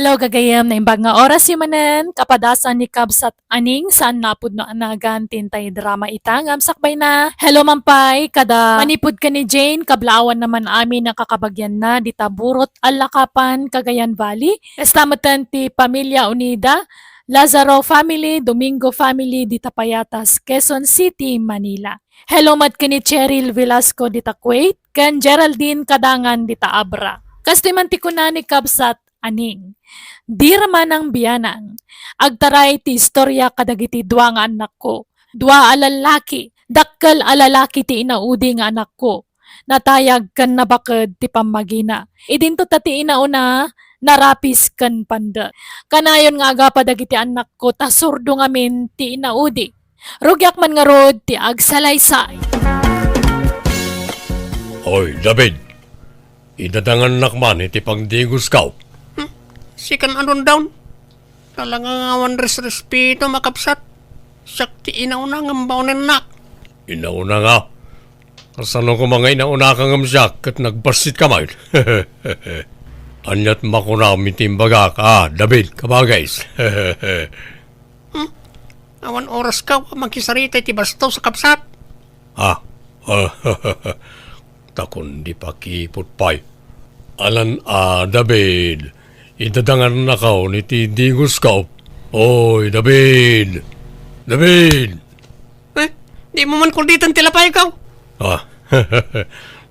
Hello gagayam na imbag nga oras manen kapadasan ni Kabsat aning saan napud no anagan tintay drama itangam sakbay na. Hello mampay kada manipud ka ni Jane kablawan naman amin na kakabagyan na ditaburot Alakapan Cagayan Valley. Estamatan ti Pamilya Unida, Lazaro family, Domingo family di Tapayatas, Quezon City, Manila. Hello mat kini Cheryl Velasco di Kuwait, kan Geraldine Kadangan di Abra. Kastimanti ko na ni Kabsat aning. Di raman ang biyanang. Agtaray ti istorya kadagiti dua nga anak ko. Dua alalaki. Dakkel alalaki ti inaudi nga anak ko. Natayag kan nabaked ti pamagina. Idinto tati inauna narapis kan panda. Kanayon nga aga padagiti anak ko tasurdo ngamin ti inaudi. Rugyak man nga rod ti agsalaysay. Hoy, David. Idadangan nakman iti pangdigos kaw. Sikan anon down. Talagang awan respeto makapsat. Siyak ti inauna ng baunin nak. Inauna nga. Kasano ko mga inauna kang amsyak at nagbasit kamay. Anyat makunami timbaga ka, David, kabagays. Awan oras ka, magkisarita ti basto sa kapsat. Ha? Takon di pa kipot pa'y. Alan David. Idadangan na kao ni ti digos kao. Oy, David! David! Di mo man kulditan tilapay ikaw. Ah,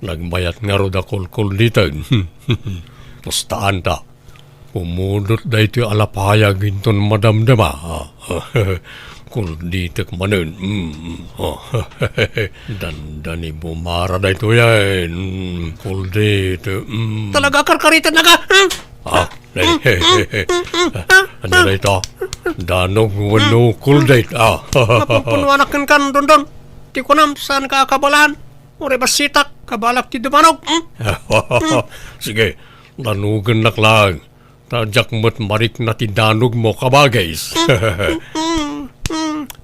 nagmayat nga ro da kulditan. Mustaan ta. Pumudot da ito alapayag inton madamdama. Kulditak manun. Dandani bumara da ito yan. Kuldit. Talaga karkaritan na ka. Ano na ito? Danog wano kuldit. Mapupunuanakan kan don. Di ko nam saan ka kabalaan. Ure basitak, kabalak ti dumanog. Sige, danugan naklang. Tadyak mo't marik na ti danog mo kabagays.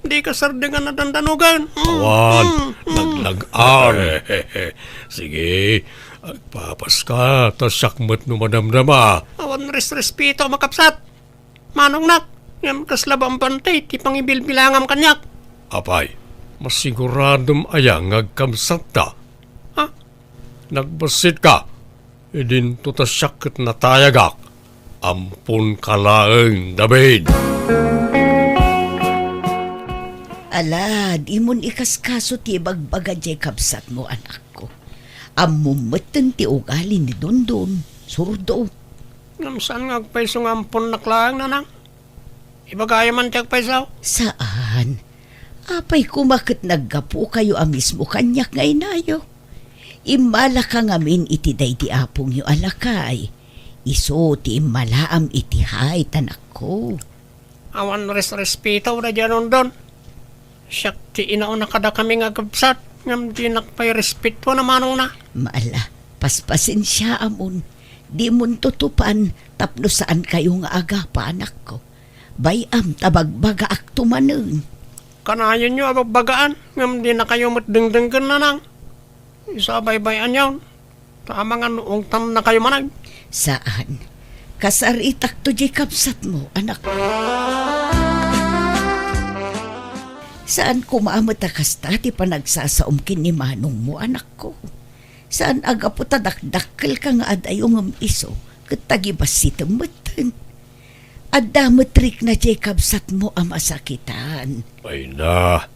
Di ka sardengan na dandanugan. Awan, naglagaan. Sige, agpapas ka, tasyak mo't numadamdama. Awan respeto makapsat. Manong nak, ngam kaslabang bantay, ti pangibilbilangam kanyak. Apay, masiguradom ayang agkamsat ta. Ha? Nagbasit ka, idin to tasyak at natayagak. Ampun kalaeng, David. Alad, imon ikaskaso ti bagbaga jay kapsat mo, anak ko. Amumatan ti ugali ni Dondon, surdo. Ngam saan nga agpaiso nga ampun naklang nanang? Ibagaya man ti agpaisaw? Saan? Apay kumakit naggapo kayo mismo kanyak nga inayo. Imala ka ngamin iti day di apong yu alakay. Iso ti imalaam iti hay tanak ko. Awan respeto na dyan don. Siyak ti inauna kada kami nga kapsat. Ngam di nakpay respeto na manong na. Maala, paspasin siya amon. Di mon tutupan tapno saan kayo nga aga pa anak ko. Bayam tabagbaga ak tumanen. Kanayon nyo abagbagaan. Ngam di na kayo matdengdenggan na nang. Isa baybayan yun. Tama nga noong tam na kayo manag. Saan? Kasaritak to di kapsat mo, anak. Saan kumaamata kasta ti panagsasaumkin ni manong mo, anak ko? Saan aga po tadakdakkel ka nga adayong iso katagibas si temetan? Adametrik na di kapsat mo ang masakitan. Ay na,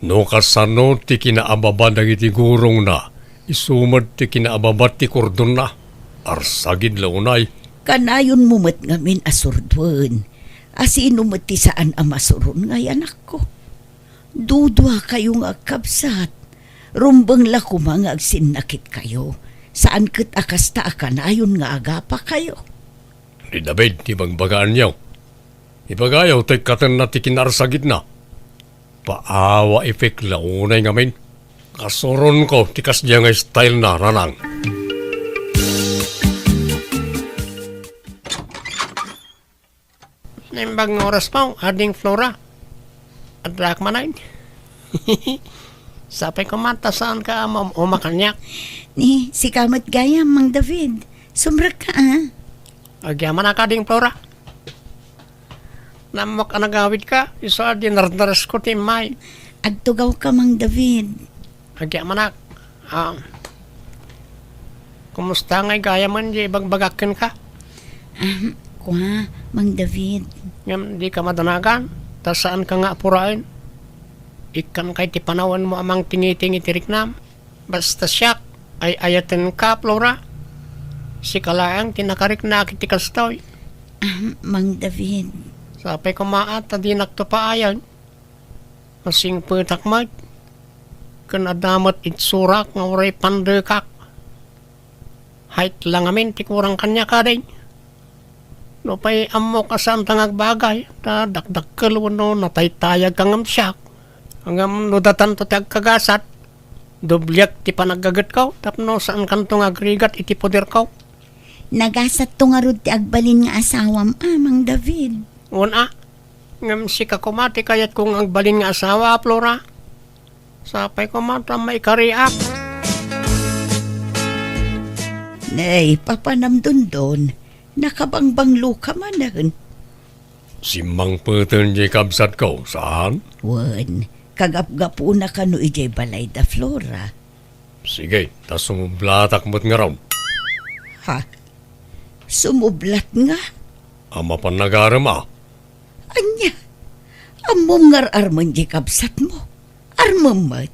no kasano ti kinaababan dagiti gurong na. Isumad ti kinaababat ti kordon na. Arsagid launay. Kanayon mo mat ngamin asurdwan. Asino mat ti saan amasurun ngay anak ko. Dudwa kayo nga kapsat. Rumbang lako mga agsinakit kayo. Saan kat akasta akanayon nga agapa kayo. Di David, ti bagbagaan yaw. Ibagayaw tay katan na ti kinarsagid na. Paawa efek launay ngamin. Kasuron ko ti kasya nga style na ranang. Naimbag ng oras mo, ading Flora. At rakmanayin. Sapay ko mata saan ka umakanyak. Ni, si kamat gaya, Mang David. Sumrak ka, ah. Agyaman na ka ding Flora. Namak anagawid ka, isa di nardaras ko timay. Agtugaw ka, Mang David. Agya manak. Kumusta ngay gaya man di bagbagakin ka? Kwa, Mang David. Ngam di ka madanagan. Ta saan ka nga apurain? Ikan kay ti panawan mo amang tingi-tingi tiriknam. Basta siyak ay ayaten ka, Flora. Si kalaang tinakarik na kitikas toy. Mang David. Sapay kumaat, di nagtupaayan. Masing putak mag. Kanadamat itsurak nga uray pandekak. Height lang amin, tikurang kanya ka din. No pa'y amo ka saan tangag bagay. Ta dakdakkel wano nataytayag kang siyak. Hanggang nudatan to tag kagasat. Dublyak ti panagagat ko. Tapno saan kanto nga agrigat iti poder ko. Nagasat to nga rod ti agbalin nga asawam, Mang David. Una, ngam si kakumati kayat kung agbalin nga asawa, Flora. Sapay kumata may kariak. Nay, papanamdundon. Nakabangbanglo ka manan. Si Mang Peten di kabsat ko, saan? Wan, kagap-gapo na ka no ijay balay da Flora. Sige, tas sumublatak mo't nga raw. Ha? Sumublat nga? Ama pa nagarama. Anya? Amom ngar arman di kabsat mo. Armamat.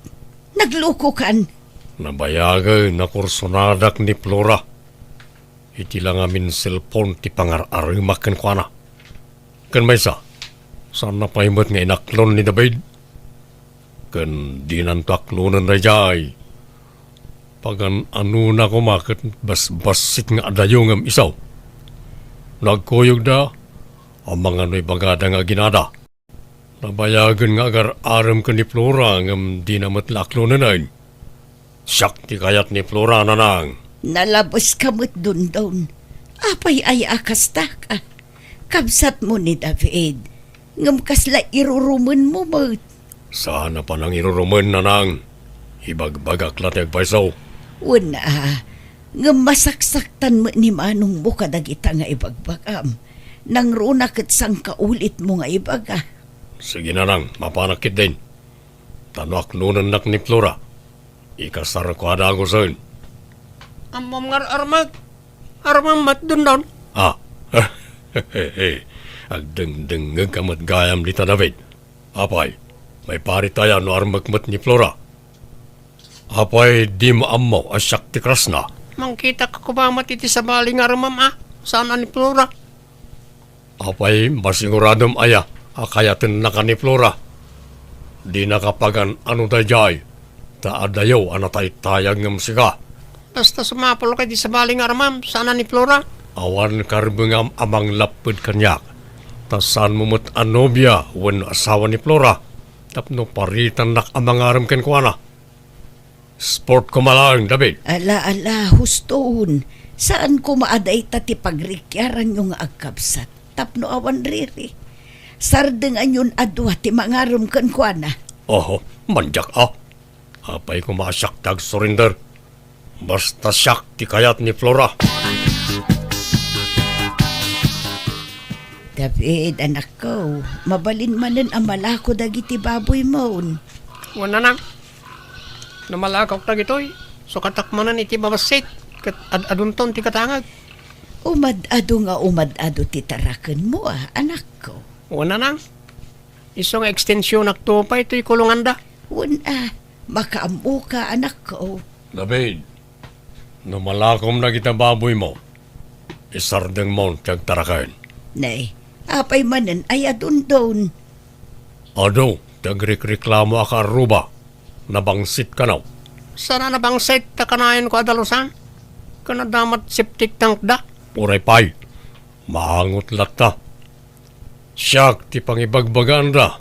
Nagloko kan. Nabayagay na kursonadak ni Flora. Iti lang amin cellphone ti pangar-arimakan ko na. Kan may sa, saan na paimot nga inaklon ni David? Kan di nanto aklonan na jay. Pagan ano na kumakit bas-basit nga adayong ang isaw. Nagkuyog da, ang mga no'y bagada nga ginada. Nabayagan nga agar aram ka ni Flora ngam di namat laklonan ay. Siyak ti kayat ni Flora na nang. Nalabos ka mo't dun. Apay ay akasta ka. Kabsat mo ni David. Ngam kasla iruruman mo mo't. Sana pa nang iruruman na nang. Ibagbagak latag paisaw. Una, nga masaksaktan mo ni Manong mo kadagita nga ibagbagam. Nang runakit sang kaulit mo nga ibaga. Sige na nang, mapanakit din. Tanuak nunan nak ni Flora. Ikasar ko ada ako sa'yo. Amom ngar armag. Armamat dun doon. Ah, agdeng-dengag kamat gayam dita David. Apay, may pari tayo no armagmat ni Flora. Apay, di maamaw asyak ti krasna. Mangkita ka kumamat iti sa baling armam Saan ni Flora? Apay, masiguradom aya, akayatin na ka ni Flora. Di nakapagan ano dayay, taadayaw anatay tayag ng siga. Basta sumapol ka di sa baling armam. Saan ni Flora? Awan karbengam amang lapid kanyak. Tasan mumut anobya, wen asawa ni Flora. Tapno paritan nak amang aram ken kuana. Sport ko malang, David. Ala, huston. Saan ko maaday tati pagrikyaran yung agkabsat? Tapno awan riri. Sardengan yun adwa ti mangaram kan kuana. Oho, manjak Apay ko masyak tag surrender. Basta syak ti kayat ni Flora. David, anak ko, mabalin manen ang malako dagiti baboy mo. Wala na. Namalakaw tag ito'y. So katakmanan iti babasit. Kat adunton ti katangag. Umad-ado ti tarakan mo anak ko. Wala na. Isong extensyon naktupa ito'y kulunganda. Wala, makaamu ka anak ko. David, namalakom na kita baboy mo. Isardeng mo tiyag tarakain. Nay, apay manen ay adundon. Ado, tiyag reklamo aka aruba. Nabangsit ka na. Sana na bang set takanayan ko adalusan? Kanadamat septic tank da. Uray pay, mahangot lata. Siyak ti pangibagbagaan da.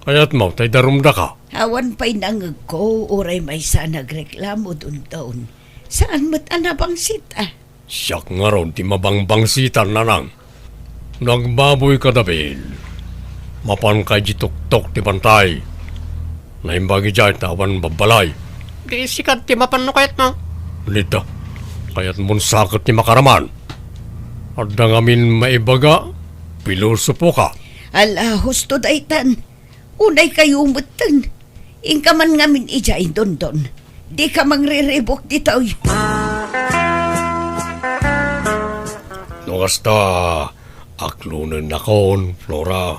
Kaya't mo, tay darumda ka. Awan pa'y nangag ko, uray may sa nagreklamo dundon. Saan mo't anabang sita? Siyak nga ron, ti mabangbangsitan na nang. Nagbaboy ka, David. Mapan kay jitok-tok ti bantay. Naimbagi dyan, tawan babalay. Di sikat ti mapan no kayat mo. Lita, kaya't mun sakot ti makaraman. At dangamin maibaga, pilosopo ka. Ala, husto daytan. Unay kayo umutan. Ingka man ngamin ijay dondon. Di ka mangre-rebok dito. No kasta, aklunan na kon, Flora.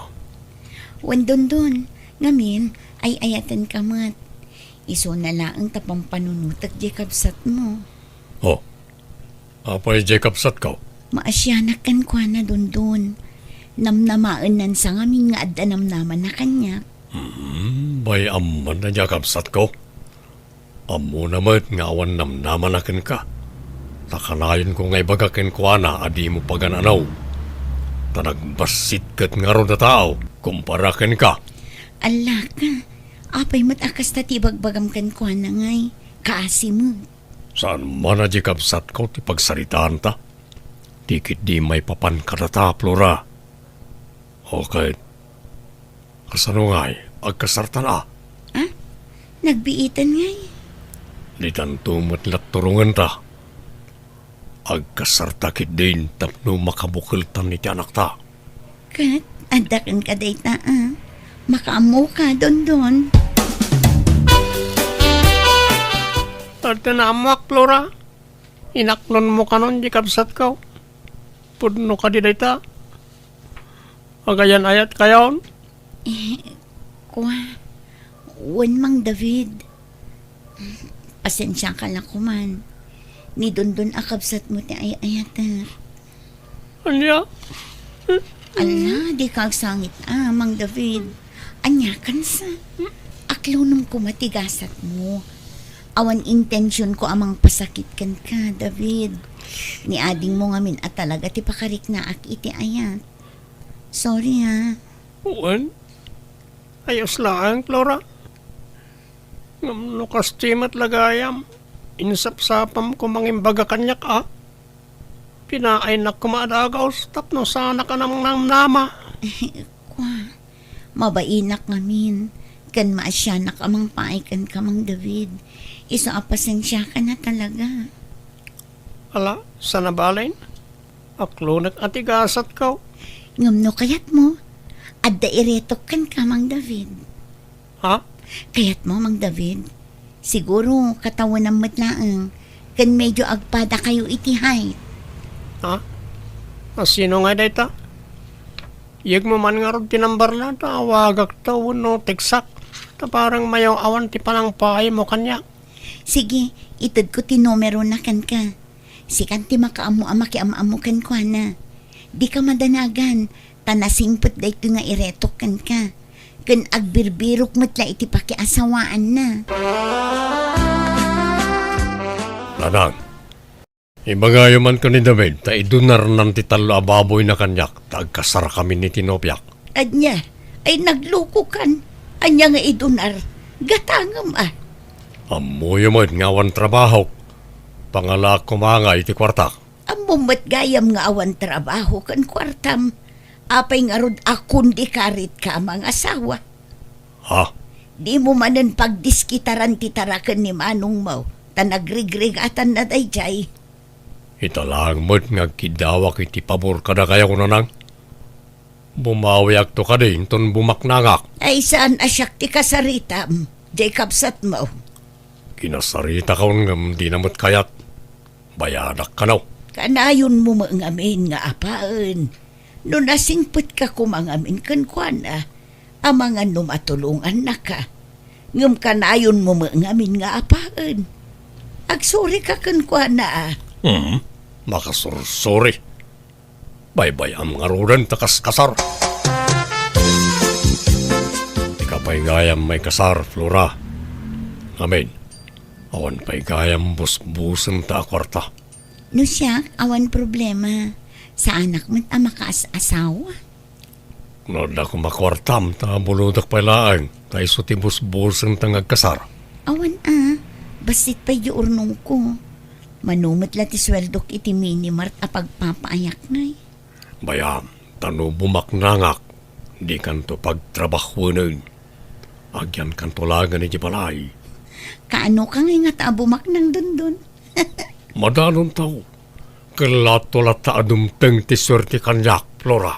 Wan dondon. Ngamin, ay ayatan ka mat. Iso na lang tapang panunutak di kabsat mo. Oh, apay Jacob sat ka? Maasyanak kan kwa na dondon. Namnamaan nan sa ngamin nga adda namnaman na kanya. Bay amman na Jacob sat ko. Amo naman nga awan namnamanakin ka. Takanayon ko ngay bagakin ko na adi mo pagananaw. Tanagbasit kat nga ron na tao, kumparakin ka. Ala ka, apay matakas na tibagbagam kan kwa na ngay. Kaasi mo. Saan man na Jacob sat ko ti pagsaritaan ta? Tikit di may papan kadata, Flora. Okay. Kasano ngay, agkasarta na. Nagbiitan ngay. Di tantumot lat turungan ta. Agkasarta kit din tapno makabukiltan ni ti anak ta. Kat, adakan ka dayta Makaamo ka dondon. At tinamak, Flora. Inaklon mo ka nun, di kabsat ka. Pudno ka di dayta. Agayan ayat kayon. Kwa, wan mang David. Pasensya ka lang kuman. Ni dondon akabsat mo ti ay-ayatar. Anya? Ala, di ka agsangit mang David. Anya kan sa. Aklunong ko matigasat mo. Awan intensyon ko amang pasakit kan ka, David. Ni ading mo ngamin at talaga ti pakarik na ak iti ayat. Sorry Uwan? Ayos lang, Flora. Ngam kas timat lagayam. Insap-sapam ko mangimbaga kanyak Pinaay na kumadagaw tapno sana ka namang nama. Kwa, mabainak ngamin. Kan maasyanak amang paikan ka mang David. Isa apasensya ka na talaga. Ala, sana balain? Aklo nag-atigasat ka. Ngamno kayat mo. Adda iretok kan ka mang David. Ha? Kayat mo mang David. Siguro katawan ng matlaang. Kan medyo agpada kayo itihay. Ha? Sino nga dayta? Iyag mo man nga ron tinambar na tawagak tawon no teksak. Ta parang mayaw awan ti palang paay mo kanya. Sige, itad ko ti numero na kan ka. Si kanti makaamu ama ki ama-amu kan ko na. Di ka madanagan. Tanasingpot da ito nga iretok kan ka. Kan agbirbirok matla iti pakiasawaan na. Lanang, ibagayo man ko ni David, ta idunar ng titalo ababoy na kanyak, tagkasara kami ni Tinopyak. Anya, ay nagluko kan. Anya nga idunar. Gatangam Amoy mo ngawan trabaho. Pangala kumanga iti kwartak. Amumat gayam nga awan trabaho kan kwartam. Apay nga rod akon di karit ka mga asawa. Ha? Di mo manan pagdiskitaran titarakan ni Manong mo. Tanagrigrig-atan na dayjay. Italang mo't nga kidawak iti pabor kada kaya ko nanang. Bumawi akto ka din ton bumaknangak. Ay saan asyak ti kasaritam. Jacob sat mo. Kinasarita ka ng di namot kayat. Bayadak ka naw. Kanayon mo mangamin nga apaan. No nasingput ka kumangamin kan kuana. Amangan no matulungan na ka. Ngam kanayon mo mangamin nga apaan. Agsuri ka kan kuana Makasursuri. Baybay ang mga rudan takas kasar. Ikapay gayam may kasar, Flora. Amen. Awan pa'y gayam busbusan ta kwarta. No siya, awan problema. Sa anak mo't makaas-asawa. Noda ko makwartam ta buludak pa'y laang. Tayo suti busbusan ta ngagkasar. Awan basit pa urnong ko. Manumot lati sweldok iti minimart a pagpapaayak na Bayam, tano bumaknangak. Di kanto pagtrabaho nun. Agyan kanto lagan iti balay. Kaano ka nga nga bumak ng dundun? Madanon tao. Kalato lata adumteng ti swerte kanyak, Flora.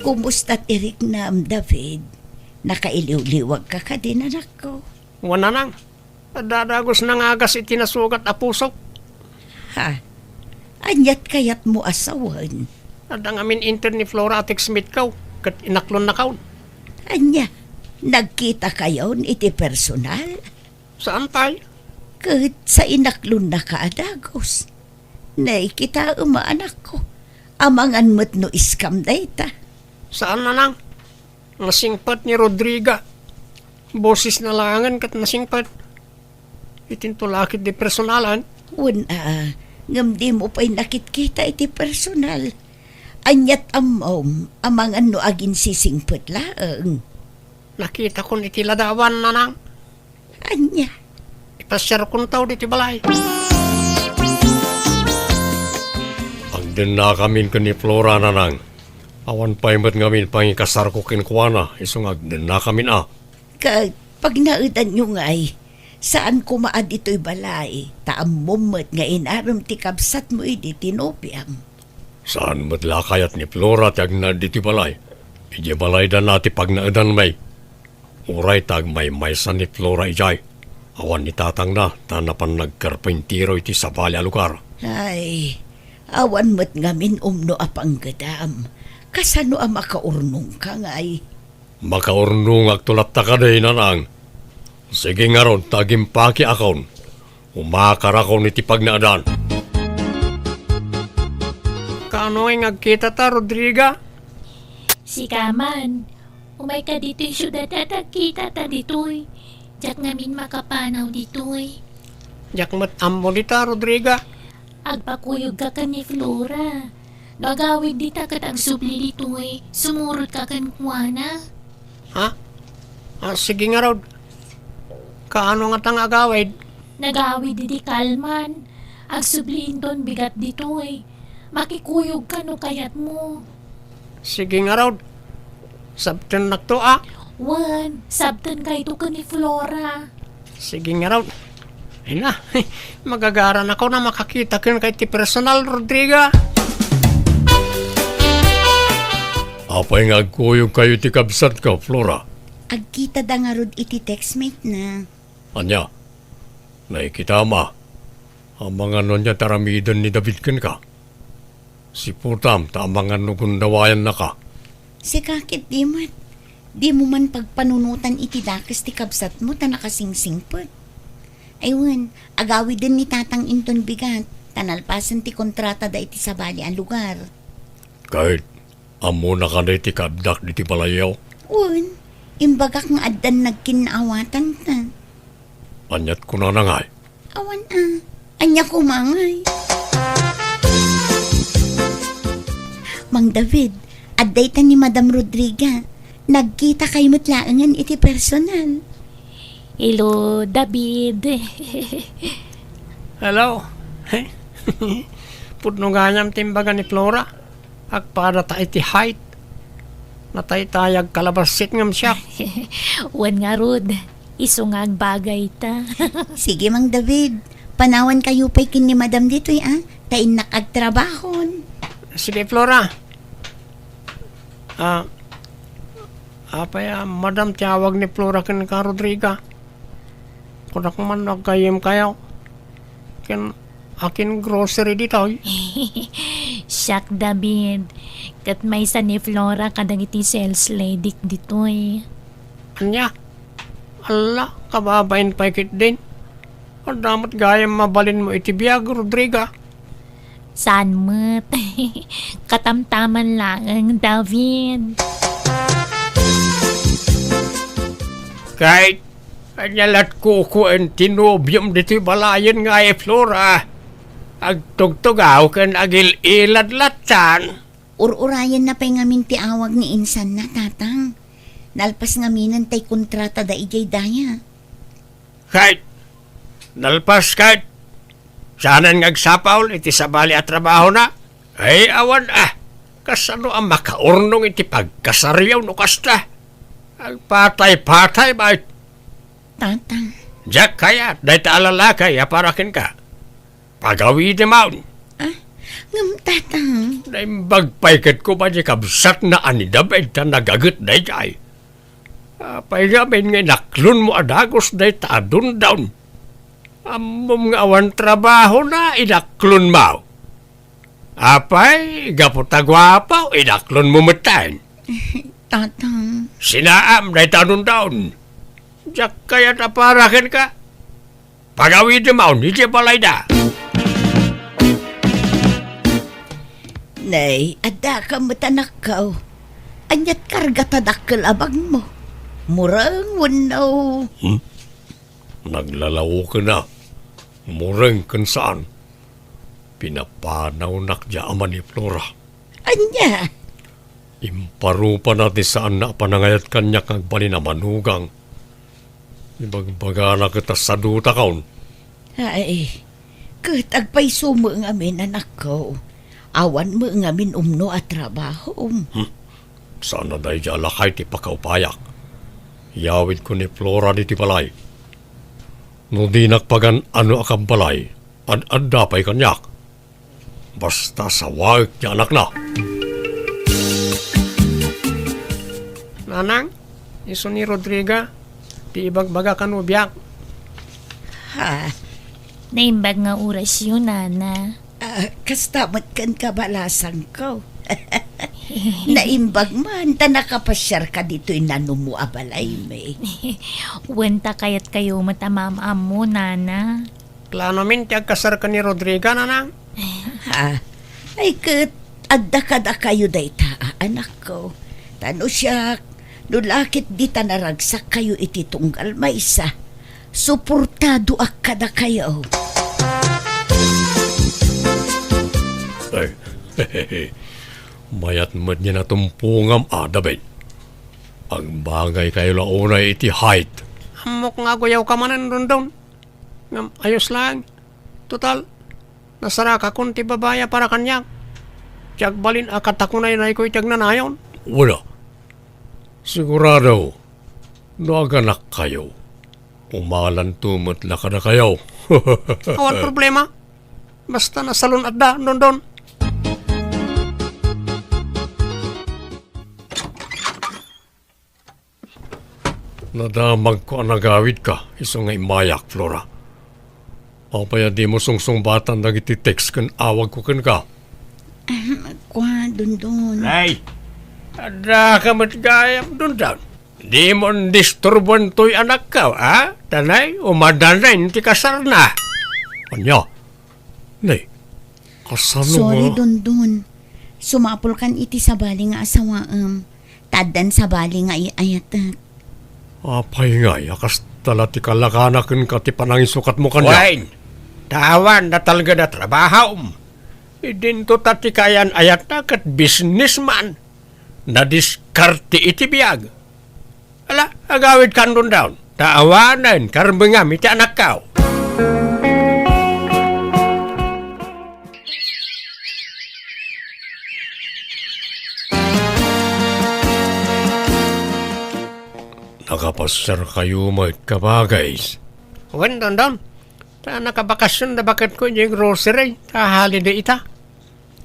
Kumusta't Erignam, David? Nakailiw-liwag ka ka din, anak ko. Wala nang. Dadagos na nga agas itinasugat a puso. Ha? Anyat kayat mo asawan? Adang amin inter ni Flora atik Smith kaw. Kat inaklon na kaw. Anya, nagkita kayo iti personal? Saan tayo? Kat sa inaklon na kaadagos. Naikita anak ko. Amangan mo't no iskam dayta. Saan na nang? Nasingpat ni Rodriga. Boses na langan kat nasingpat. Itintulakit di personalan. Wala, ngam di mo pa'y nakitkita iti personal. Anyat amom, amangan no agin sisingput laang. Nakita ko iti ladawan na nang. Anya, Ipasyar kong tao diti balay. Ang din na kami ni Flora na nang. Awan pa imat ngamin pangikasar ko kinkwana. Isong agden na kami na. Kag pag naudan nyo nga'y, saan kumaad ito'y balay, taamumot nga inaram ti kabsat mo iti tinopiam. Saan matlakayat ni Flora tag na diti balay. Iji balay dan nati pag naadan may. Uray tag may maysan ni Flora ijay. Awan ni tatang na, tanapan nagkarpintiro iti sa balya lugar. Ay, awan mo't ngamin umno apang gadam. Kasano ang makaurnong ka nga'y? Makaurnong agtulat ta ka day nanang. Sige nga ron, tagimpaki akon. Umakar ako niti pag naadan. Kaano ay ngagkita ta, Rodriga? Si Kaman, umay ka dito'y syudad at nagkita ta dito'y. Diyak ngamin makapanaw dito'y. Jakmat ammo dita, Rodriga. Agpakuyog ka ni Flora. Nagawid di ta kat agsubli dito'y. Sumurot ka kan kuwana. Ha? Sige nga, Rod. Kaano nga tang agawid? Nagawid di kalman. Agsubliin ton bigat dito'y. Makikuyog ka no kayat mo. Sige nga, Rod. Sabten nakto, ah. Wan, sabtan kay to ka ni Flora. Sige nga, Rod. Ay na, magagaran ako na makakita kin kay ti personal, Rodriga. Apay nga agkuyog kayo ti kabsat ka, Flora. Agkita da nga rod iti textmate na. Anya, nakikita ma. Ang mga nun niya taramidan ni David ken ka. Si Putam, tamangan no gundawayan na ka. Si kakit di mat. Di mo man pagpanunutan iti dakas ti kabsat mo ta nakasingsingpot. Aywan, agawid din ni tatang inton bigat. Tanalpasan ti kontrata da iti sabali ang lugar. Kahit, amo na ka na iti kabdak di ti balayaw. Un, imbagak nga addan nagkinaawatan ta. Anyat ko na nangay. Awan anya kumangay. Mang David, adday ta ni Madam Rodriga. Nagkita kay mutlaangan iti personal. Hello, David. Hello. Pudno ganyam timbaga ni Flora. Agpada ta iti height. Natay-tayag kalabasit ngam siya. Wan nga rod. Isungag bagay ta. Sige Mang David, panawan kayo pa'y kin ni Madam dito'y tain nakagtrabahon. Sige, Flora. Apay, Madam, tiyawag ni Flora kin ka, Rodriga. Kunak man nagkayim kayo. Kin akin grocery dito. Siyak, David. Kat may sa ni Flora kadang iti sales lady dito'y. Anya? Ala, kababain pa ikit din. O damat gayam mabalin mo iti biyag, Rodriga. Saan mo't? Katamtaman lang ang David. Kahit anyalat ko ang tinobyom dito balayan nga Flora. Agtugtugaw kan agil ilad-latan. Ururayan na pa'y ngamin ti awag ni insan na tatang. Nalpas ngaminan tay kontrata da ijay daya. Kahit nalpas kahit sanan ngagsapaw iti sabali at trabaho na. Ay awan kasano ang makaurnong iti pagkasaryaw no kasta. Ang patay-patay ba? Tatang, Jack kaya, dahi ta alalakay, aparakin ka. Pagawi di maun. Ngam tatang. Naimbag paikat ko ba di kabsat na ani David ta nagagot na jay. Apay gamin nga naklon mo adagos na taadun down. Amom nga awan trabaho na inaklon mo. Apay, gapotagwapaw, inaklon mo matan. Tatang. Sinaam na tanong down. Diyak kaya naparakin ka. Pagawin mo, hindi balay na. Nay, ada ka matanakaw. Anyat karga tadakkel abang mo. Murang wanaw. Naglalawo ka na. Murang kan saan. Pinapanaw nakdya ama ni Flora. Anya. Imparu pa natin saan na panangayat kanya kang bali na manugang. Ibagbaga na kita sa duta kaon. Ay, katagpay sumo ng amin anak ko. Awan mo ng amin umno at trabaho. Sana dahi dya lakay ti pakaupayak. Yawid ko ni Flora di ti balay. No di nakpagan ano akang balay, ad-adda pa'y kanyak. Basta sa wag niya anak na. Nanang, iso ni Rodriga, di ibagbaga ka no biyak. Ha, Naimbag nga oras yun, nana. kastamot kan kabalasan ko. Naimbag man, ta nakapasyar ka dito'y nanumu abalay me. Wenta kayat kayo matamamam mo, nana. Plano min, tiyag kasar ka ni Rodriga, nanang. Ha, ay kat, adda kayo day ta, anak ko. Tano siya, nulakit di ta naragsak kayo iti tunggal maysa. Suportado akada kayo. Ay, mayat mo niya na tumpungam David. Ang bagay kayo lang unay iti height. Amok nga guyaw ka manan doon. Ngam, ayos lang. Total, nasara ka kung ti babaya para kanyak. Tiyag balin akatakunay na iko'y tiyag nanayon. Wala. Sigurado, naganak kayo. Umalan tumot la ka na kayo. Awan problema. Basta nasalon at da, doon. Nadamag ko ang nagawid ka, iso nga imayak, Flora. O paya di mo sungsung batan nagiti-text kan awag ko kan ka. Kwa, dundun. Ay, ada ka matgayam dun down. Di mo disturban to'y anak ka, ha? Tanay, umadanay, ti kasar na. Anya? Nay, kasar Sorry, mo. Dundun. Sumapol kan iti sa bali nga asawaam. Tadan sa bali nga iayatak. Apay nga, yakas tala ti kalakanakin ka ti panangisukat mo kanya. Wain, tawan na talaga na trabaho. Idinto tati kayan ayat na kat businessman. Nadiskarte iti biyag. Ala, agawid kan doon down. Taawanan, karbengam iti anak kao. Nakapasyar kayo mga kabagays. Wan doon. Ta nakabakasyon na bakit ko yung grocery. Ta holiday ita.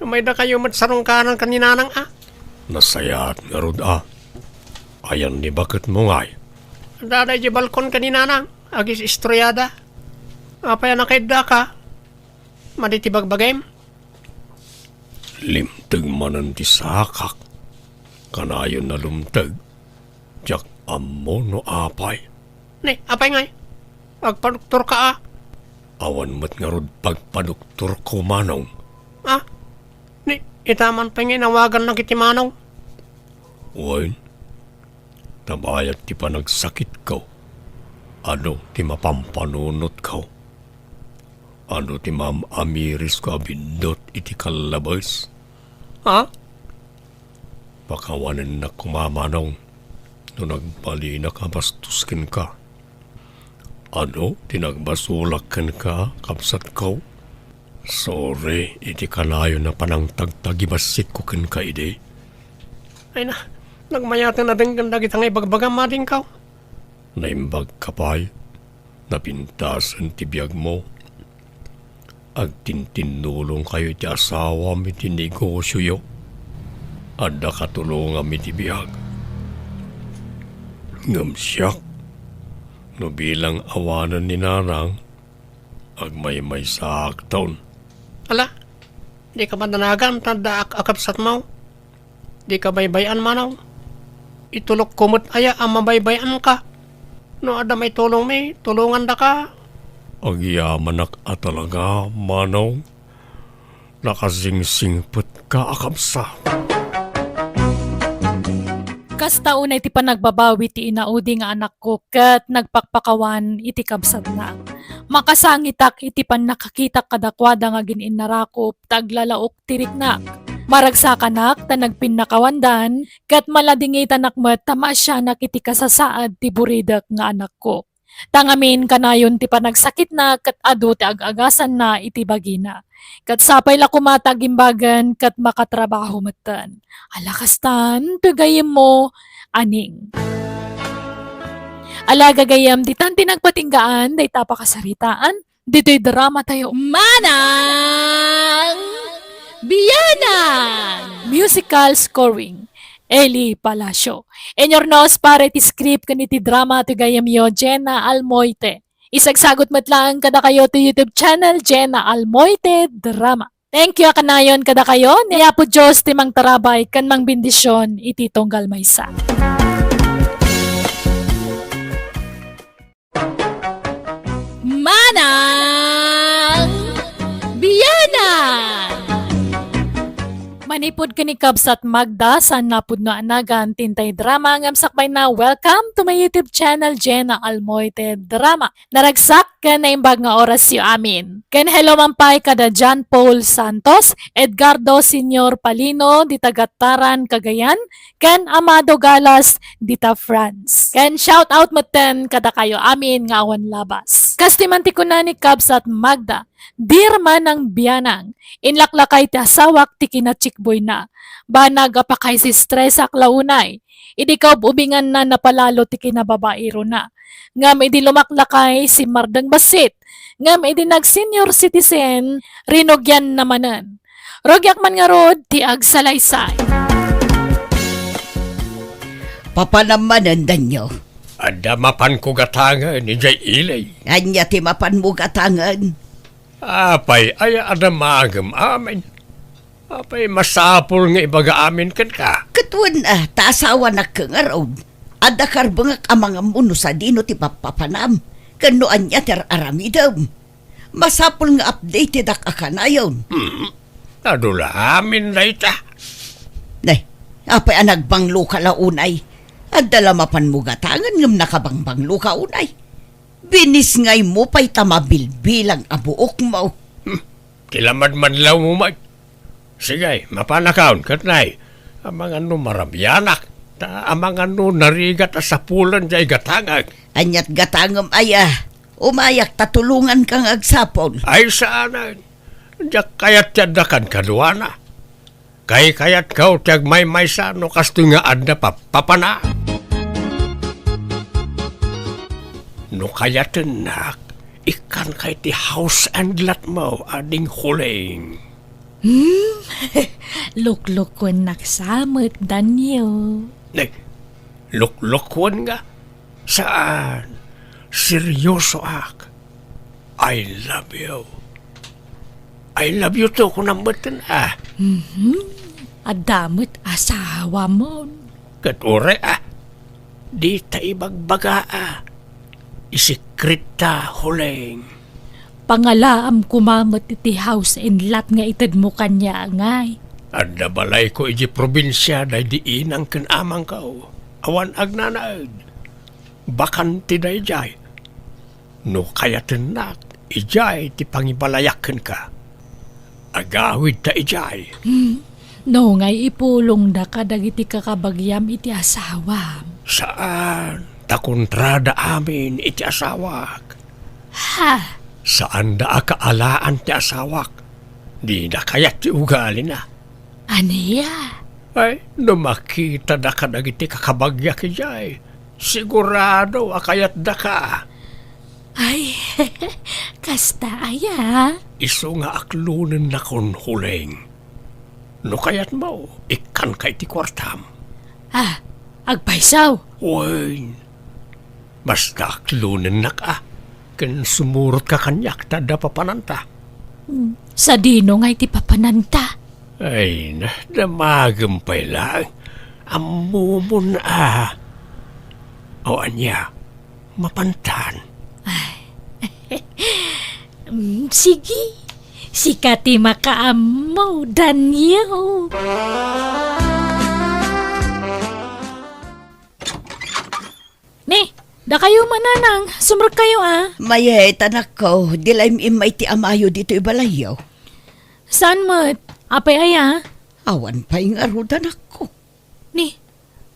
May da kayo matsarong kanan kaninanang Nasayat nga rod Ayan ni bakit mo ngay. Daday di balkon kaninanang. Agis istroyada. Apay na kaida ka. Maditibagbagayim. Limtag manan ti sakak. Kanayon na lumtag. Diyak amo no apay. Ni, apay ngay. Agpaduktor ka Awan mat nga rod pagpaduktor ko manong. Ni, itaman pa nga nawagan na kitimanong. Wain, nabayat ti panagsakit ko. Ano ti mapampanunot ko. Ano ti amiris ko abindot iti kalabas. Pakawanan na kumamanong no nagbali na kabastuskin ka. Ano, tinagbasulakan ka, kapsat ko? Sorry, iti kanayo na panang tagtagibasit ko kan ka ide. Ay na, nagmayatan na din ganda kitang ibagbagam mading ka. Naimbag kapay, napintasan ti biyag mo. Agtintinulong kayo ti asawa mi ti negosyo yo. Adda katulungan mi ti biyag. Ngam siya. No bilang awanan ni nanang, agmay-may sa taon. Ala, di ka mananagan tanda akapsat mo. Di ka baybayan manaw. Itulok kumot aya ang mabaybayan ka. No ada may tulong may, tulungan da ka. Agyamanak at talaga, manaw. Nakasingsingput ka akapsa. Kasta unay ti panagbabawi ti inaudi nga anak ko ket nagpakpakawan iti kabsat na. Makasangitak iti pan nakakitak kadakwada nga gininnarakop taglalaok tiriknak. Maragsakanak ta nagpinnakawandan ket maladingitan nakmet tama siya nakiti kasasaad ti buridak nga anak ko. Tangamin kanayon ti panagsakit na ket adu ti agagasan na iti bagina. Kat sapay la kumatag imbagan kat makatrabaho matan. Alakastan, tagayem mo, aning. Ala gagayam, di tan tinagpatinggaan, day tapakasaritaan, dito'y drama tayo. Manang Biyanan! Musical scoring. Eli Palacio. Enyornos pare ti script kaniti drama ti gayam yo Jenna Almoite. Isagsagot matlaan kada kayo to YouTube channel Jenna Almoite Drama. Thank you kanayon kada kayo. Niya po Diyos timang tarabay kan mang bendisyon iti tunggal maysa. Manang Biyanan! Manipod ka ni Kabsat Magda sa napud no anagan tintay drama ngam sakbay na welcome to my YouTube channel Jenna Almoite Drama. Naragsak ka na imbag nga oras yu amin. Ken hello mampay kada John Paul Santos, Edgardo Senior Palino, dita Gataran Cagayan, ken Amado Galas, dita France. Ken shout out maten kada kayo amin nga awan labas. Kastimanti ko na ni Kabsat Magda. Dirman ng biyanang, inlaklakay ti asawak ti kinachikboy na. Banag apakay si stress ak launay. Idikaw ubingan na napalalo ti kinababairo na. Ngam idi lumaklakay si Mardang Basit. Ngam idi nag-senior citizen, rinogyan namanan. Rogyak man nga rod ti agsalaysay. Papanamanan danyo. Adda mapan ko gatangan ni Jay Ilay. Anya ti mapan mo gatangan. Apay, ay ada magam amin. Apay, masapol nga ibaga amin kan ka. Katwan taasawa na kang araw. Ada karbangak amang amuno sa dino ti papapanam. Kano anya ter aramidam. Masapol nga updated ak akanayon. Adula amin na ita. Nay, apay anagbanglo ka launay. Adala mapan mo gatangan ngam nakabangbanglo ka unay. Binis ngay mo pa'y tamabilbilang abuok mo. Kilamad man law mo mag. Sige, mapanakaon katnay. Amang ano marabyanak. Amang ano narigat asapulan jay gatangag. Anyat gatangam aya. Umayak tatulungan kang agsapon. Ay saanan. Diyak kayat yadakan kaduana. Kayat kau tiyag may sa no kasto nga adda papana. No kaya tenak, ikan kay ti house and lot mo ading huling. Lukluk ko naksamot, Daniel. Luklukwan nga? Saan? Seryoso ak. I love you. I love you to kung nambutin Adamot asawa mo. Katore di ta ibagbaga Isikrita huling. Pangalaam kumamot iti house and lot nga itad mo kanya ngay. Adda balay ko iji probinsya day diin ang kanamang kao. Awan agnanaad. Bakan ti day jay. No kaya tenak, ijay ti pangibalayakan ka. Agawid ta ijay. No ngay ipulong da ka dagiti kakabagyam iti asawa. Saan? Takontrada amin iti asawak. Ha? Saan da akaalaan ti asawak? Di na kayat ti ugali na. Aniya? Ay, no makita da ka dagiti kakabagya ki jay. Sigurado akayat da ka. Ay, Kasta aya. Iso nga aklunan na kon huling. No kayat mo, ikan kay ti kwartam. Ah, agpaisaw. Uy, basta aklunan na ka. Kan sumurot ka kanyak, tada papananta. Sa dino nga iti papananta. Ay, damagampay lang. Amumon O anya, mapantan. Sige. Sikati makaamo, Daniel. Ni, da kayo mananang. Sumrot kayo Maye, tanak ko, dilay imay ti amayo dito ibalayaw. Saan mo't? Apay aya? Awan pa yung arudan ako. Ni,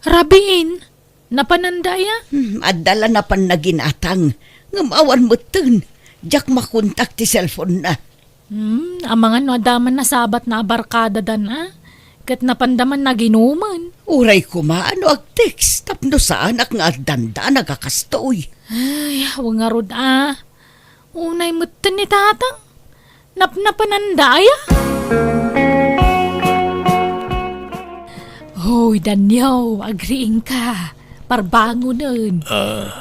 rabiin. Napanandaya? Adala na pan naginatang. Ngamawan mo tun. Diyak makontak ti cellphone na. Ang mga no adaman na sabat na abarkada dan Kat napandaman na ginuman. Uray ko maano ag text. Tapno sa anak nga agdanda nagakastoy. Ay, huwag nga rod Unay mo ni tatang. Napanandaya? Hoy, Danyaw, agriing ka. Parbango nun.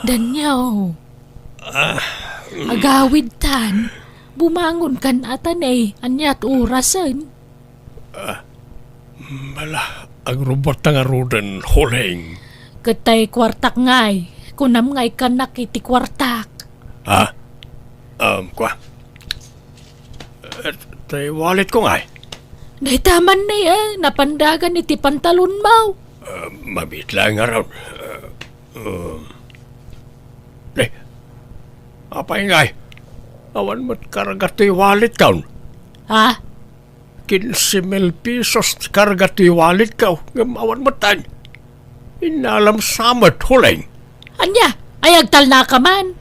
Danyaw. Agawid tan. Bumangon kan atan anyat orasan. Mala, ang robot nga rudan huling. Katay kwartak ngay. Kunam ngay kanak iti kwartak. Kwa. Tay wallet ko nga. Naitaman na napandagan iti pantalon mo. Mabit lang nga raw. Apay nga. Awan mo't karagat yung wallet kaun. 15,000 pesos karagat yung wallet kaun. Awan mo't tan. Inalam samat huling. Anya, ay agtal na ka man.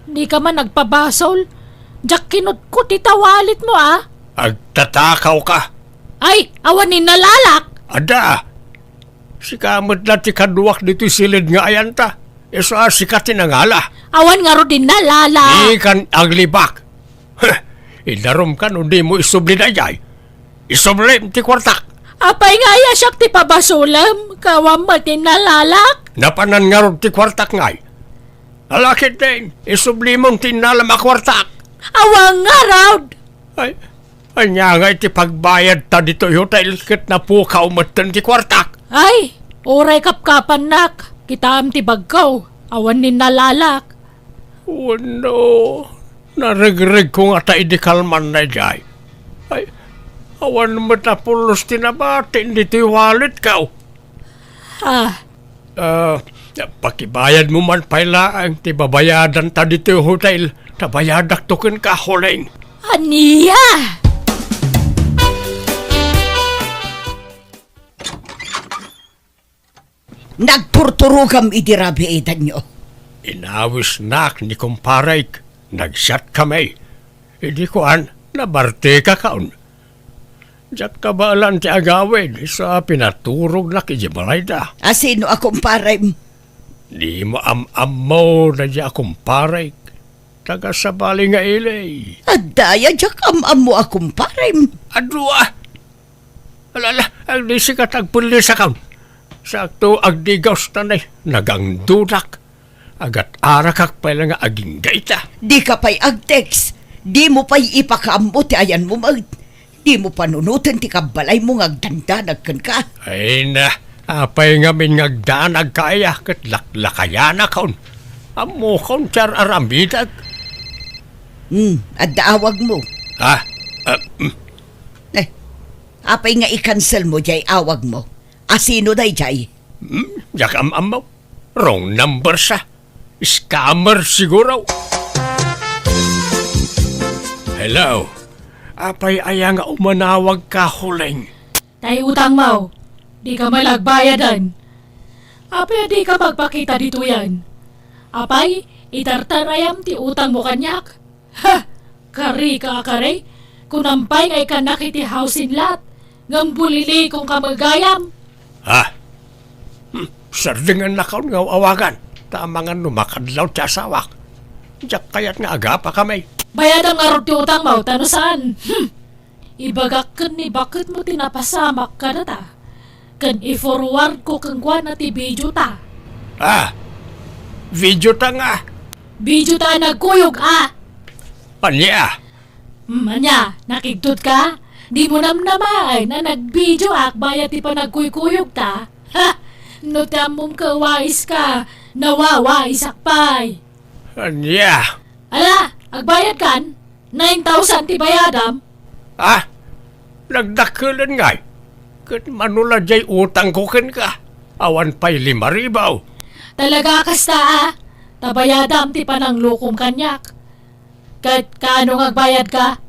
Di ka man nagpabasol. Diyak kinut ko titawalit mo Agtatakaw ka. Ay, awan ni nalalak. Ada. Si kamot na ti kaduwak dito silid nga ayanta. Isa sikat tinangala. Awan nga ro din nalalak. Ikan aglibak. Idarom ka no di mo isubli na jay. Isubli ti kwartak. Apay nga ya siyak ti pabasulam. Kawam mo din nalalak. Napanan nga ro ti kwartak ngay. Alakit din. Isubli mong tinalam a kwartak. Awang nga raw. Ay, anya nga iti pagbayad ta dito hotel kit na po kaumatan ti kwartak. Ay, oray kapkapan nak. Kita am ti bagkaw. Awan ni nalalak. Oh no. Narigrig ko nga ta idikalman na jay. Ay, awan mo na pulos tinabatin dito yung wallet ka. Pakibayad mo man pala ang tibabayadan ta dito yung hotel. Tabayadak tukin ka huling. Aniya! Nagturturugam idirabiitan nyo. Inawis nak ni kumparay. Nagshot kami. Hindi ko nabarte ka kaon. Diyak kabalan ti agawin sa pinaturog na kijibalay da. Asino akong paray. Di mo am-am na di akong paray. Taga sa bali nga ilay. Adaya diyak am mo akong paray. Adwa! Alala, ang disikat agpulis akaw. Sakto agdigaws tanay, nagang dudak. Agat arakak pala nga aging gaita. Di ka pa'y agtext. Di mo pa'y ipakaambo ti ayan mo mag. Di mo panunutin ti kabalay mo ngagdandanag kan ka. Ay na, apay nga min ngagdanag kaya kat laklakayana kaon. Amo kaon char arambidag. At daawag mo. Apay nga i-cancel mo jay awag mo. Asino day jay? Jak am-am mo. Wrong number siya. Scammer siguro. Hello. Apay aya nga umanawag ka huling. Tay utang mo. Di ka malagbayadan. Apay di ka magpakita dito yan. Apay, itartarayam ti utang mo kanyak. Kari ka akare. Kunampay ay kanak iti housin lat. Ngambulili kung kamagayam. Sardingan na kaon nga awagan. Tamangan numakadlaw ti asawak. Diyak kayat nga aga pa kami. Bayad ang arot ti utang mo, tanusan. Ibagak kan ni bakit mo tinapasamak ka na ta? Kan i-forward ko kang kwa na ti video ta. Video ta nga. Video ta nagkuyog Anya? Anya, nakigtut ka? Di mo namnamay na nag-video bayad ti pa nagkuykuyog ta. Ha! No tamom kawais ka, nawawais akpay. Anya? Ala, agbayad kan? 9,000 ti bayadam. Nagdakulan nga. Kat manula jay utang ko ken ka. Awan pa'y 5,000. Talaga kasta tabayadam ti panang lukom kanyak. Kat kaano agbayad ka?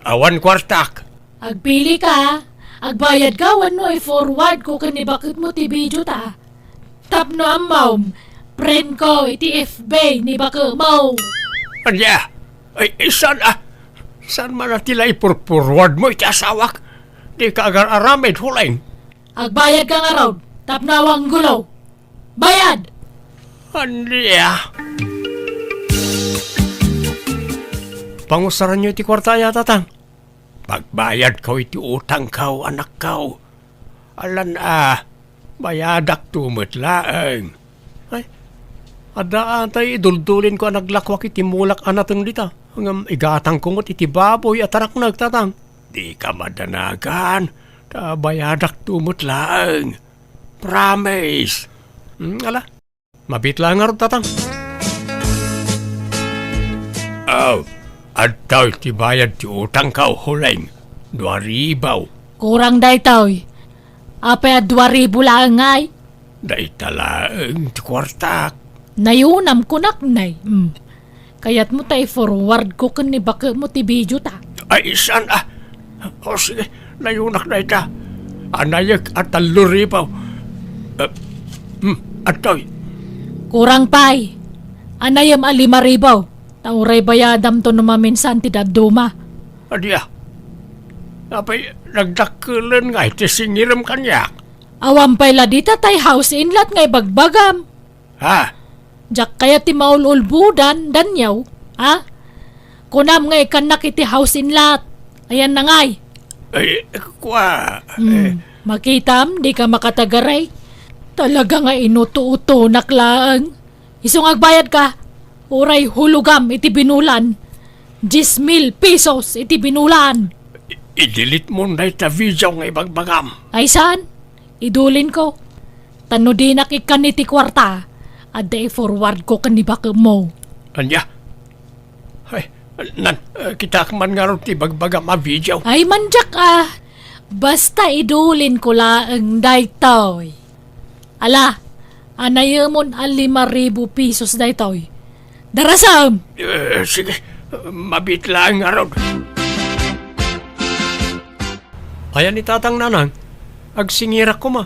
Awan kwartak. Agpili ka. Agbayad ka wano i-forward ko kanibakit mo ti video ta. Tapno amaw. Friend ko iti FB ni baka mo. Anya? Ay, saan man natila ipurpurward mo iti asawak? Di ka agar-aramid huling. Agbayad ka nga raw. Tapnawang gulo. Bayad! Anya? Pangusaran nyo iti kwartaya, tatang. Pagbayad ko iti utang kao, anak kao. Alan bayadak tumot laeng. Ay, adaan tayo iduldulin ko naglakwak iti mulak anateng dita. Hanggang igatang kumot iti baboy at arak nagtatang. Di ka madanagan. Bayadak tumot laeng. Promise. Ala, mabit lang nga rin tatang. At daw ti bayad ti utang kao huling. 2,000. Kurang day taoy. Apay 2,000 lang ngay. Day talaeng ti kwartak. Nayunam ko naknay. Kaya't mo tayo forward ko kan ni baka mo ti video ta. Ay, saan O sige, nayunak na ita. Anayag at 3,000. Atoy. Kurang pay. Anayam 5,000. Tauray bayadam to numaminsan ti daduma. Adya. Apay, nagdakulan nga iti singiram kanyak. Awam pay la dita tay house inlat ngay bagbagam. Ha? Jak kaya ti maululbudan danyaw. Ha? Kunam ngay kanak iti house inlat. Ayan na ngay. Ay, kwa. Makitam, di ka makatagaray. Talaga nga inuto-uto naklaan. Isong agbayad ka. Uray hulugam iti binulan. 10,000 pesos iti binulan. I-delete mo na ita video nga ibagbagam. Ay saan? Idulin ko. Tano di nakikan iti kwarta. Ada i-forward ko kanibaka mo. Anya? Ay, kita man nga rin ti bagbagam a video. Ay manjak Basta idulin ko laang daytoy. Ala, anayamon 5,000 pesos daytoy. Darasam! Sige, mabit lang nga rin. Ayan ni tatang nanang. Agsingirak ko ma.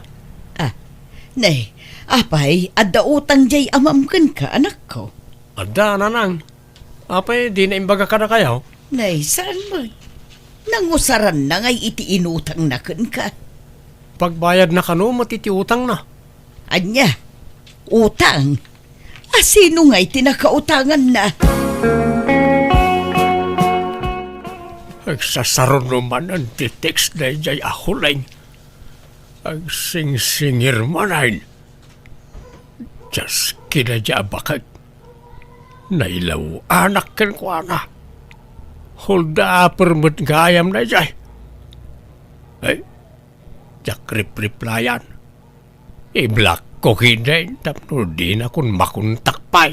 Nay, apay, adda utang jay amamkan ka, anak ko. Ada nanang. Apay, di na imbaga ka na kayaw. Nay, saan mo? Nangusaran na ngay iti inutang na kan ka. Pagbayad na kano, matitiutang na. Anya, utang? Sino nga'y tinakautangan na? Agsasaron naman ang titext na jay ahulay. Ang sing-singir manayin. Diyas kinadya bakit. Nailaw anak kan ko na. Hulda permut gayam na jay. Ay, jak replyan. I-block ko hindi. Tapno di na kung makuntakpay.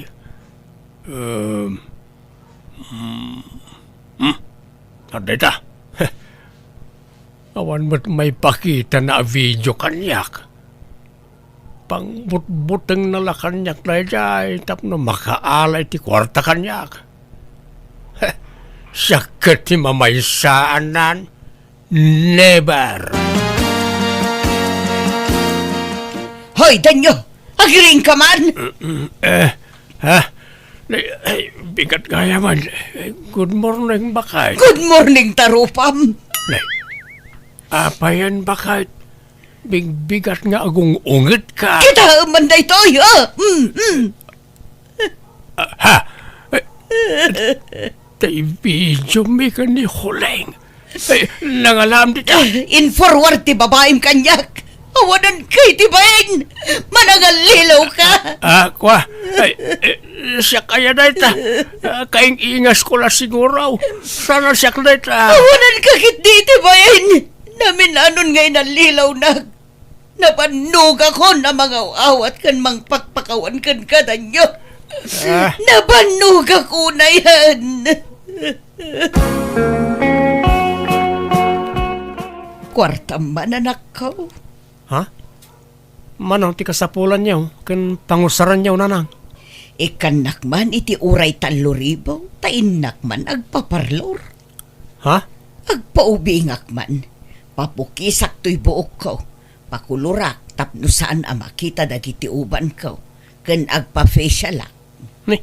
Ada ita. Awan mo't may pakita na video kanyak. Pangbut-buteng nala kanyak na jay. Tapno makaalay ti kwarta kanyak. Sakit ti mamaysaanan. Never. Hoy, Danyo! Agiring ka man! Bigat gaya man. Good morning, bakay. Good morning, Tarupam! Apayan bakit? Bigat nga agong ungit ka. Kita man na ito, Tay video may kani huleng. Ay, nangalam di ta. In forward ti babaeng kanyak. Awanan kay ti bain. Manangalilaw ka. Kwa. Ay, siya kaya na ita. Kaing ingas ko la siguro. Sana siya na ita. Awanan ka kit di ti bain. Namin anon ngay nalilaw na. Napanug ako na mga awat kan mang pakpakawan kan kadanyo. Napanug ako na yan. Kwarta man anak ko. Ha? Manang ti kasapulan niyaw, kan pangusaran niyaw nanang. Ikanak man iti uray 3,000, tainak man agpaparlor. Ha? Agpaubingak man, papukisak to'y buok ko. Pakulurak, tapno saan ang makita dagiti uban ko. Kan agpa-facialak. Ni,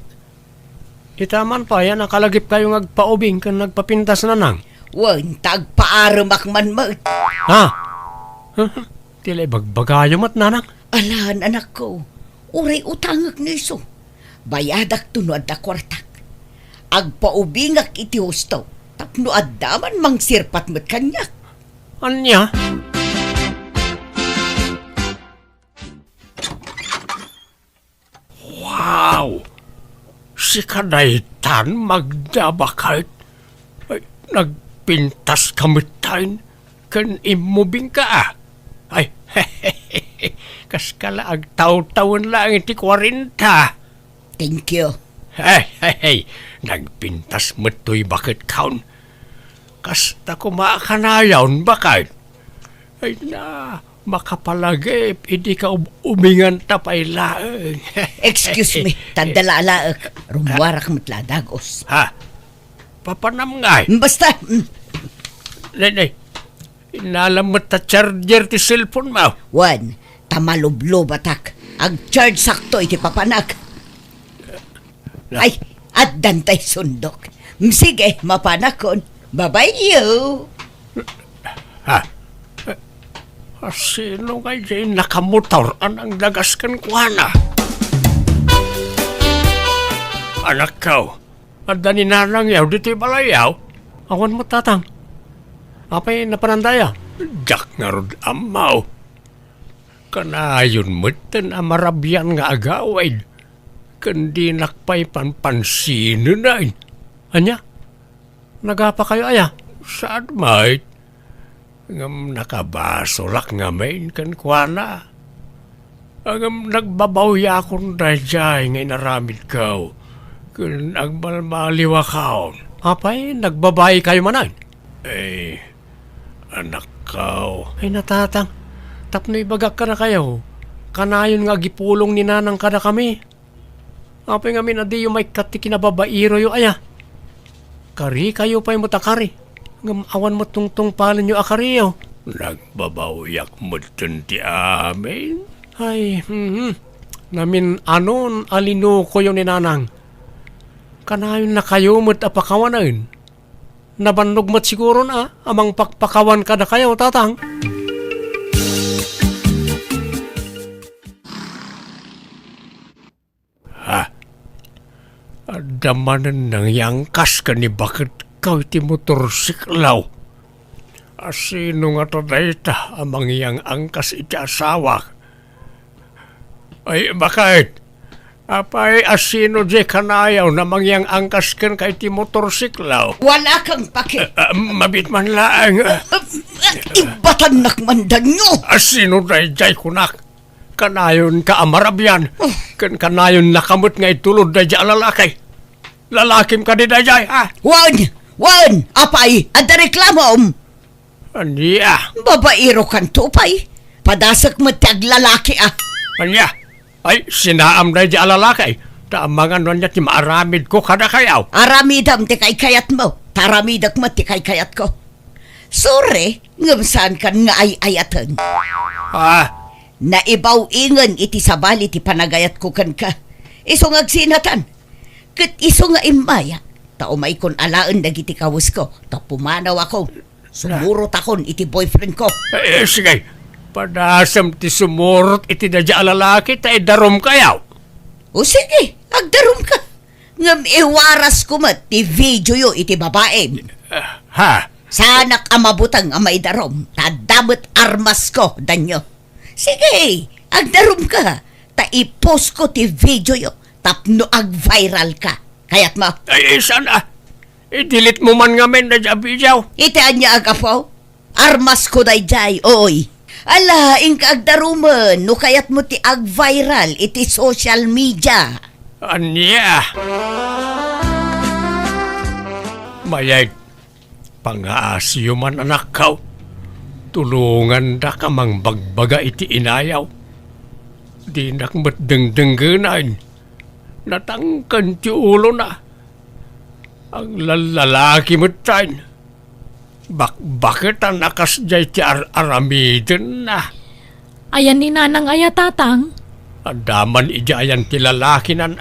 itaman pa yan, nakalagip kayo agpaubing kan nagpapintas nanang. Wan, tagpaaramak man mo. Ha? Tila bagbagayo mat nanang. Alahan anak ko, uray utangak niso. Bayadak tunod na kwartak. Agpaubingak iti husto, tapno addaman mang sirpat mat kanyak. Anya? Wow! Si Kadaytan magdabakait. Ay, nagpintas kamitain. Kan imubing ka. Ay, kas kala ag taw-tawon lang iti 40. Thank you. Hey, nagpintas mato'y bakit kaun. Kasta kumakanayaw bakit? Ay na, makapalagip, hindi ka umingan tapay laeng. Excuse me, tandalaalaak. Rumwarak matladagos. Ha? Papanam nga. Basta, Nay, inalam mo ta charger ti cellphone mo. Wan, tamalublo batak. Ag-charge sakto iti papanak. Ay, at dantay sundok. Sige, mapanakon. Bye-bye you. Ha? Sino nga dyan nakamotor ang dagas kan kuhana? Anak ko, at daninanang yaw dito'y balayaw. Awan mo tatang. Apay napanandaya. Jak nga rod amaw. Kanayon mo tan amarabyan nga agawid. Kandi nakpay panpansino na yun. Anya? Nagapa kayo aya? Saan mait? Ngam nakabasolak nga main kan kuana. Ngam nagbabawya akong dajay ngay naramid kaw. Kun agmalmaliwa kaon. Apay, nagbabay kayo manan. Eh, anak kaw. Ay natatang. Tapnoy bagak ka na kayo. Kanayon nga gipulong ni nanang kada kami. Apay nga minadi yung may katiki na babairo yung aya. Kari kayo pa'y mutakari. Ngam awan mo tungtung palin yung akariyo. Nagbabawyak mo ti amin. Ay, namin anon alino ko yung ninanang. Kanayon na kayo mo't apakawanan. Nabandog mo't siguro na amang pakpakawan kada kayo, tatang. Adamanan ng yangkas ka ni bakit kaw iti motorsiklaw. Asino nga tadayta amang yang angkas iti asawa. Ay, bakit? Apay, asino di kanayaw na mangyang angkas kan ka iti motorsiklaw. Wala kang paki. Mabit man lang. Ibatan nakmandan nyo. Asino day jay kunak? Kanayon ka amarabyan. Kan kanayon nakamot nga itulod day jay alalakay. Lalakim ka di day jay, ha? Wan, apay, ada reklamom. Aniya. Babairo kan tupay. Padasak mo tag lalaki ah. Anya? Ay, sinaam day jay alalakay. Taamangan nun niya ti maaramid ko kada kayaw. Aramidam ti kay kayat mo. Taramidak mo ti kay kayat ko. Sorry, ngamsaan kan nga ay-ayatan. Naibaw ingan iti sabali ti panagayat ko kan ka. Iso nga agsinatan. Kat iso nga imaya. Tao may kon alaan dagiti kawus ko. Ta pumanaw ako. Sumurot akon iti boyfriend ko. Sige. Padasam ti sumurot iti dadya alalaki ta darom kayaw. O sige, agdarom ka. Ngam iwaras ko mat ti video yo iti babae. Ha? Sanak amabutang amay darom, tadamot armas ko, danyo. Sige, agdarom ka. Ta i-post ko ti video yo, tapno ag-viral ka. Kayat mo, Ay, sana. I-delete mo man nga men na video. itian niya agapaw. Armas ko dayjay, oy. Ala, ingka agdaruman, no kayat mo ti ag-viral iti social media. Anya. Mayay, pangaasyo man anak ka. Tulungan da ka mang bagbaga iti inayaw. Di nakmat dengdenggenain. Natangkan ti ulo na. Ang lalaki mo tayo. Bakit ang nakasjay ti aramiden na? Ayan ni nanang aya tatang. Andaman ijayan ti lalaki nan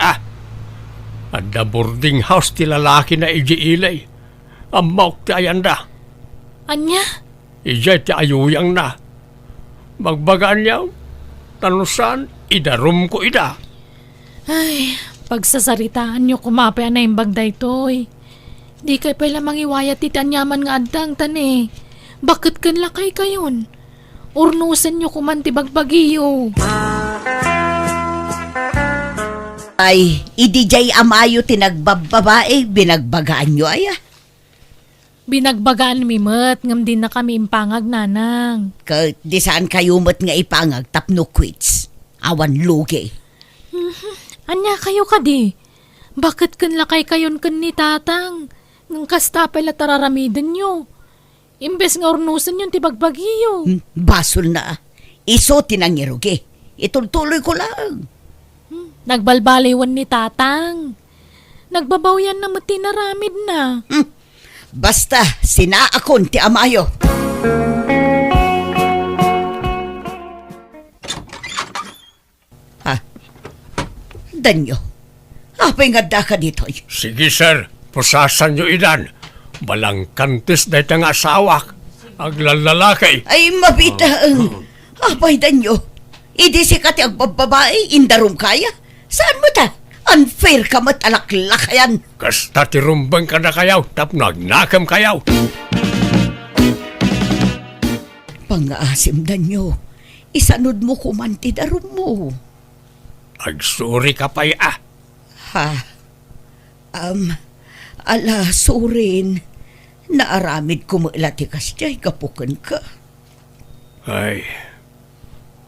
Anda boarding house ti lalaki na iji ilay. Amok ti ayanda. Anya? Ijay ti ayuyang na. Magbagaan niya. Tanusan, idarum ko ida. Ay, pagsasaritaan nyo kumapay na yung bagday toy. Di kay pala mangiwayat ti tanyaman nga adang tane. Bakit kan lakay kayon? Urnusan nyo kuman ti bagbagiyo. Ay, idijay amayo tinagbababae, binagbagaan nyo aya. Binagbagaan mi mat, ngam din na kami impangag nanang. Di saan kayo mat nga ipangag tapno quits. Awan lugi. Anya kayo ka di? Bakit kan lakay kayon kan ni tatang? Nang kasta pala tararamiden nyo. Imbes nga urnusan yun ti bagbagiyo. Basol na. Iso tinangirugi. Ituloy ko lang. Nagbalbaliwan ni tatang. Nagbabawyan na mati naramid na. Basta, sinaakon ti amayo. Ha? Danyo, apay nga da ka dito. Sige sir, pusasan nyo idan. Balang kantis na itang asawak. Ang lalakay. Ay, mabitaang. Apay danyo. Idi si kati ang babae, indarum kaya. Saan mo ta? Unfair ka matalaklakayan. Kasta tirumbang ka na kayaw. Tap nagnakam kayaw. Pangaasim danyo. Isanod mo kumanti darum mo. Agsuri ka pa'y Ha? Ala, surin. Naaramid ko mailatikas diyay kapukan ka. Ay,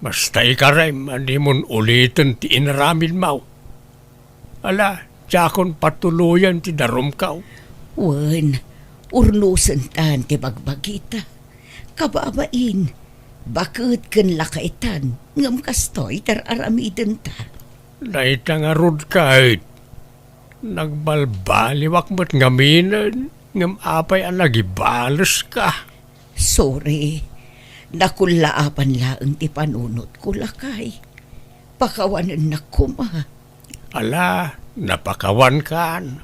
basta ikaray, mani mon ulitin ti inaramid mau. Ala, tiyakon patuluyan ti darum kaw. Wan, urnusan tan ti bagbagita. Kababain, bakit kan lakaitan ngam kastoy tar aramiden ta. Naita nga rod kahit. Nagbalbaliwak mo't ngaminan. Ngam apay ang nagibalos ka. Sorry, nakulaapan laang ti panunot ko lakay. Pakawanan na kuma. Ala, napakawan kan.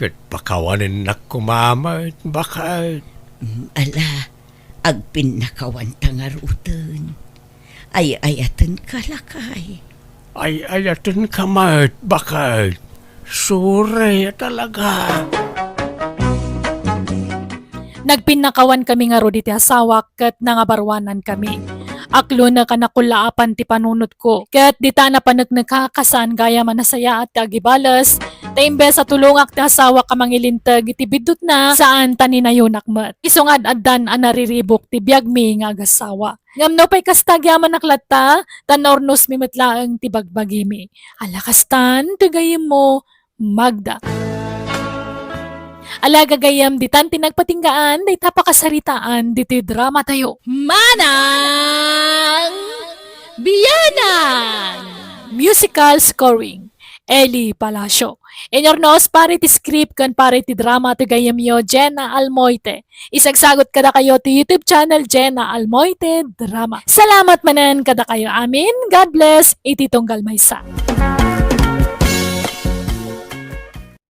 Kat pakawanin na kumamay, bakit? Ala, agpin nakawan tangarutan. Ay ayatan ka lakay. Ay ayatin kamay, bakit? Sure talaga. Nagpinakawan kami nga ro di ti asawa kat nangabarwanan kami. Aklo na kanakulaapan ti panunot ko. Kat di ta na panagnagkakasan gaya manasaya at agibalas. Ta imbes sa tulungak ti asawa ka mangilintag iti bidot na saan taninayunak mat. Isungad addan ang nariribok ti biyagmi nga agasawa. Ngamno pa'y kastagyaman naklata, tanornos mi matlaang ti bagbagimi. Alakastan, tigayim mo, Magda. Alaga gayam ditan tinagpatinggaan, day tapakasaritaan, diti drama tayo. Manang Biyanan! Musical scoring, Eli Palacio. Enyornos pare ti script kan pare ti drama ti gayam yo, Jenna Almoite. Isagsagot kada kayo ti YouTube channel Jenna Almoite Drama. Salamat manan kada kayo amin. God bless. Iti tunggal maysa.